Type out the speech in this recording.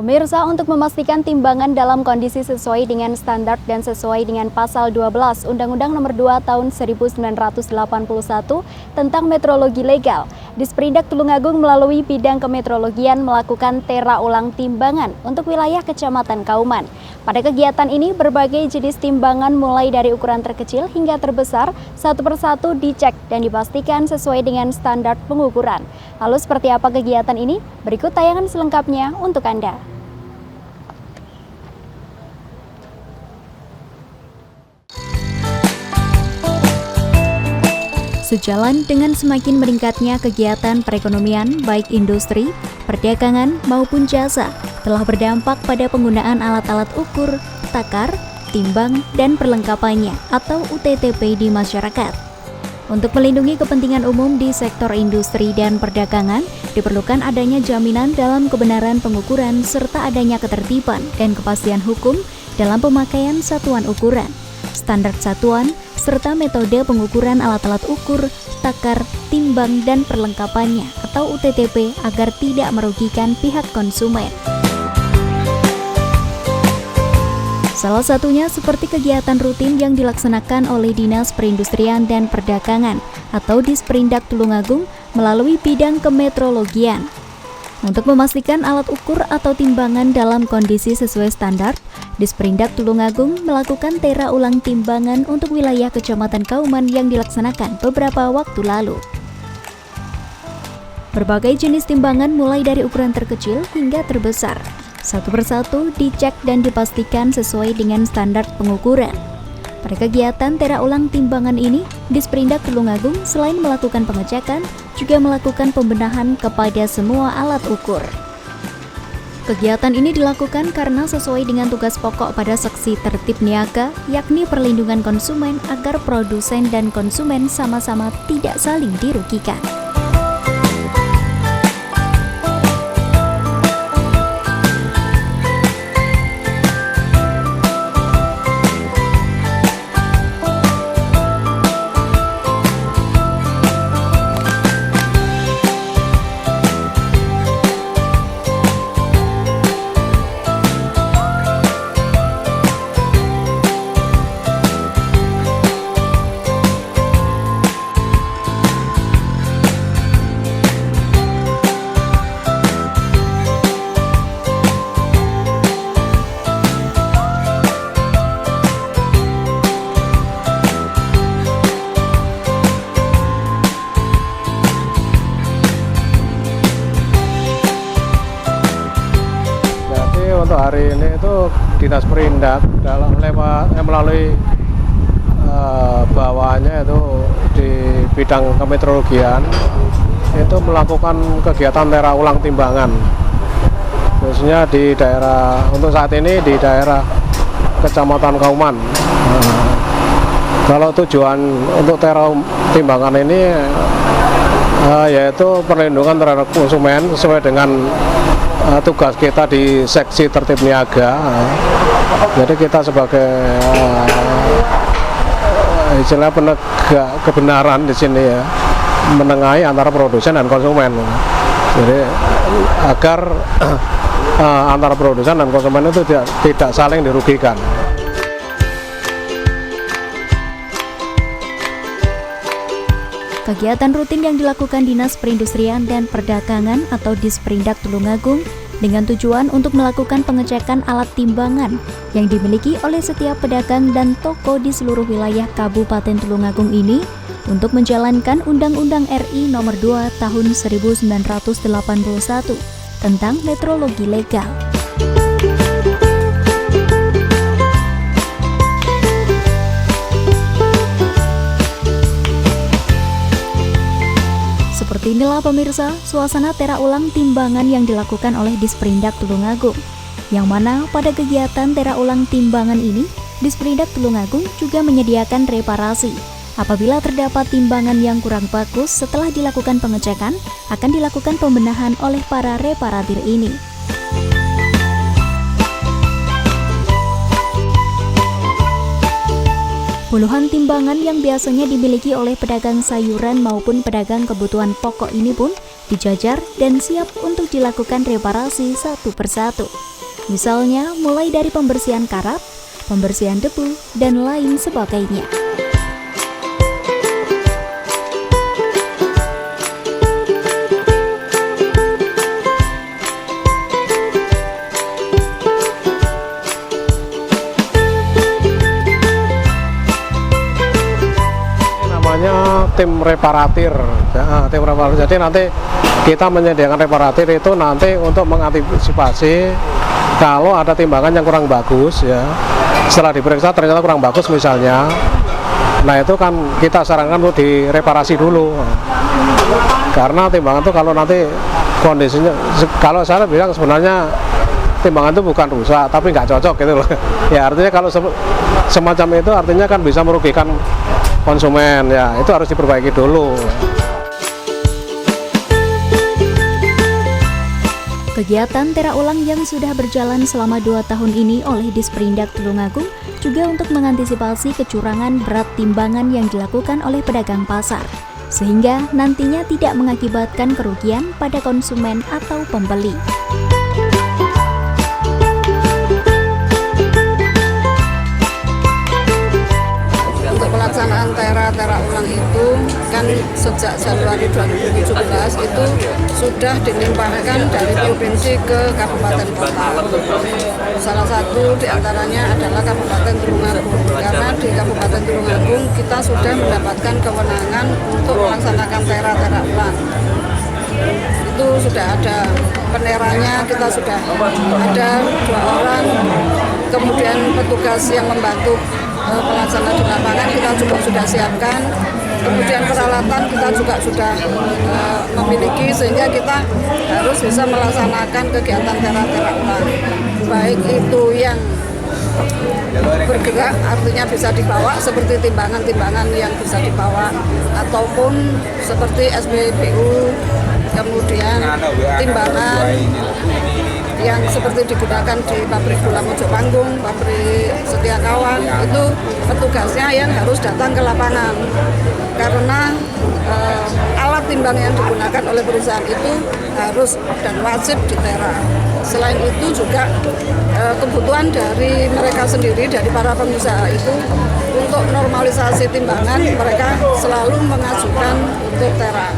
Pemirsa, untuk memastikan timbangan dalam kondisi sesuai dengan standar dan sesuai dengan pasal 12 Undang-Undang Nomor 2 Tahun 1981 tentang metrologi legal, Disperindak Tulungagung melalui bidang kemetrologian melakukan tera ulang timbangan untuk wilayah Kecamatan Kauman. Pada kegiatan ini, berbagai jenis timbangan mulai dari ukuran terkecil hingga terbesar satu persatu dicek dan dipastikan sesuai dengan standar pengukuran. Lalu seperti apa kegiatan ini? Berikut tayangan selengkapnya untuk Anda. Sejalan dengan semakin meningkatnya kegiatan perekonomian, baik industri, perdagangan, maupun jasa, telah berdampak pada penggunaan alat-alat ukur, takar, timbang, dan perlengkapannya atau UTTP di masyarakat. Untuk melindungi kepentingan umum di sektor industri dan perdagangan, diperlukan adanya jaminan dalam kebenaran pengukuran serta adanya ketertiban dan kepastian hukum dalam pemakaian satuan ukuran, standar satuan, serta metode pengukuran alat-alat ukur, takar, timbang, dan perlengkapannya atau UTTP agar tidak merugikan pihak konsumen. Salah satunya seperti kegiatan rutin yang dilaksanakan oleh Dinas Perindustrian dan Perdagangan atau Disperindak Tulungagung melalui bidang kemetrologian. Untuk memastikan alat ukur atau timbangan dalam kondisi sesuai standar, Disperindak Tulungagung melakukan tera ulang timbangan untuk wilayah Kecamatan Kauman yang dilaksanakan beberapa waktu lalu. Berbagai jenis timbangan mulai dari ukuran terkecil hingga terbesar, satu persatu dicek dan dipastikan sesuai dengan standar pengukuran. Pada kegiatan tera ulang timbangan ini, Disperindak Tulungagung selain melakukan pengecekan, juga melakukan pembenahan kepada semua alat ukur. Kegiatan ini dilakukan karena sesuai dengan tugas pokok pada seksi tertib niaga, yakni perlindungan konsumen agar produsen dan konsumen sama-sama tidak saling dirugikan. Untuk hari ini itu Dinas Perindak melalui bawahannya itu di bidang kemetrologian itu melakukan kegiatan tera ulang timbangan, khususnya di daerah, untuk saat ini di daerah Kecamatan Kauman. Kalau tujuan untuk tera timbangan ini yaitu perlindungan terhadap konsumen sesuai dengan tugas kita di seksi tertib niaga. Jadi kita sebagai istilah penegak kebenaran di sini ya, menengahi antara produsen dan konsumen. Jadi agar antara produsen dan konsumen itu tidak saling dirugikan. Kegiatan rutin yang dilakukan Dinas Perindustrian dan Perdagangan atau Disperindak Tulungagung dengan tujuan untuk melakukan pengecekan alat timbangan yang dimiliki oleh setiap pedagang dan toko di seluruh wilayah Kabupaten Tulungagung ini untuk menjalankan Undang-Undang RI Nomor 2 Tahun 1981 tentang metrologi legal. Seperti inilah pemirsa, suasana tera ulang timbangan yang dilakukan oleh Disperindak Tulungagung. Yang mana pada kegiatan tera ulang timbangan ini, Disperindak Tulungagung juga menyediakan reparasi. Apabila terdapat timbangan yang kurang bagus setelah dilakukan pengecekan, akan dilakukan pembenahan oleh para reparatir ini. Puluhan timbangan yang biasanya dimiliki oleh pedagang sayuran maupun pedagang kebutuhan pokok ini pun dijajar dan siap untuk dilakukan reparasi satu persatu. Misalnya mulai dari pembersihan karab, pembersihan debu, dan lain sebagainya. Namanya tim reparatir. Tim reparatir. Jadi nanti kita menyediakan reparatir itu nanti untuk mengantisipasi kalau ada timbangan yang kurang bagus ya. Setelah diperiksa ternyata kurang bagus misalnya. Nah itu kan kita sarankan untuk direparasi dulu. Karena timbangan itu kalau nanti kondisinya, kalau saya bilang sebenarnya timbangan itu bukan rusak tapi nggak cocok gitu loh. Ya artinya kalau semacam itu artinya kan bisa merugikan konsumen, ya itu harus diperbaiki dulu. Kegiatan tera ulang yang sudah berjalan selama 2 tahun ini oleh Disperindak Tulungagung juga untuk mengantisipasi kecurangan berat timbangan yang dilakukan oleh pedagang pasar, sehingga nantinya tidak mengakibatkan kerugian pada konsumen atau pembeli. Pelaksanaan tera ulang itu kan sejak Januari 2017 itu sudah dilimpahkan dari provinsi ke kabupaten kota. Salah satu diantaranya adalah Kabupaten Tulungagung, karena di Kabupaten Tulungagung kita sudah mendapatkan kewenangan untuk melaksanakan tera ulang. Itu sudah ada peneranya, kita sudah ada 2 orang, kemudian petugas yang membantu pelaksana di lapangan kita juga sudah siapkan, kemudian peralatan kita juga sudah memiliki, sehingga kita harus bisa melaksanakan kegiatan tera ulang, baik itu yang bergerak artinya bisa dibawa seperti timbangan yang bisa dibawa, ataupun seperti SPBU, kemudian timbangan yang seperti digunakan di pabrik gula Mojopanggung, pabrik Setiakawan, itu petugasnya yang harus datang ke lapangan karena alat timbang yang digunakan oleh perusahaan itu harus dan wajib ditera. Selain itu juga kebutuhan dari mereka sendiri, dari para pengusaha itu untuk normalisasi timbangan, mereka selalu mengajukan untuk tera.